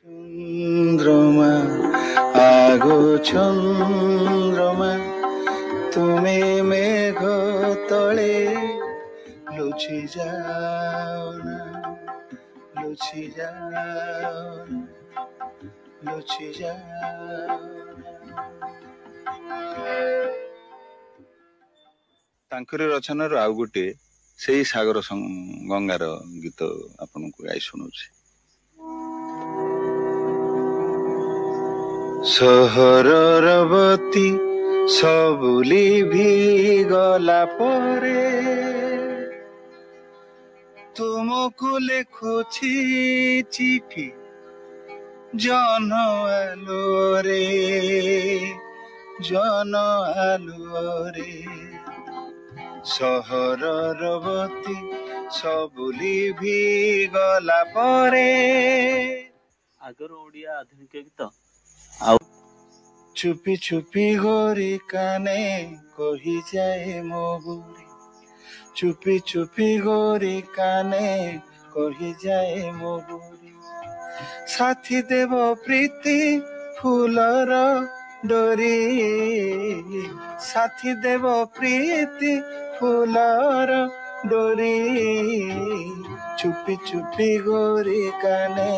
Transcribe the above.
চন্দ্রমা আগো চন্দ্রমা তুমি মেঘ তলে লুচি যাও না, লুচি যাও না, লুচি যাও ତାଙ୍କରି ରଚନାରୁ ଆଉ ଗୋଟିଏ ସେଇ ସାଗର ଗଙ୍ଗାର ଗୀତ ଆପଣଙ୍କୁ ଗାଇ ଶୁଣୁଛି। ସହରର ବତୀ ସବୁ ଲିଭିଗଲା ପରେ ତୁମକୁ ଲେଖୁଛି ଚିଠି ଜହ୍ନ ଆଲୋରେ, ଜହ୍ନ ଆଲୋରେ। ସହରର ବତୀ ସବୁ ଲିଭିଗଲା ପରେ ଆଗରୁ ଓଡ଼ିଆ ଆଧୁନିକ ଗୀତ ଚୁପି ଚୁପି ଗୋରି କାନେ କହିଯାଏ ମୋ ବୁଢ଼ୀ, ଚୁପି ଚୁପି ଗୋରି କାନେ କହିଯାଏ ମୋ ବୁଢ଼ୀ। ସାଥୀ ଦେବ ପ୍ରୀତି ଫୁଲର ଡୋରି, ସାଥୀ ଦେବ ପ୍ରୀତି ଫୁଲର ଡୋରି। ଚୁପି ଚୁପି ଗୋରି କାନେ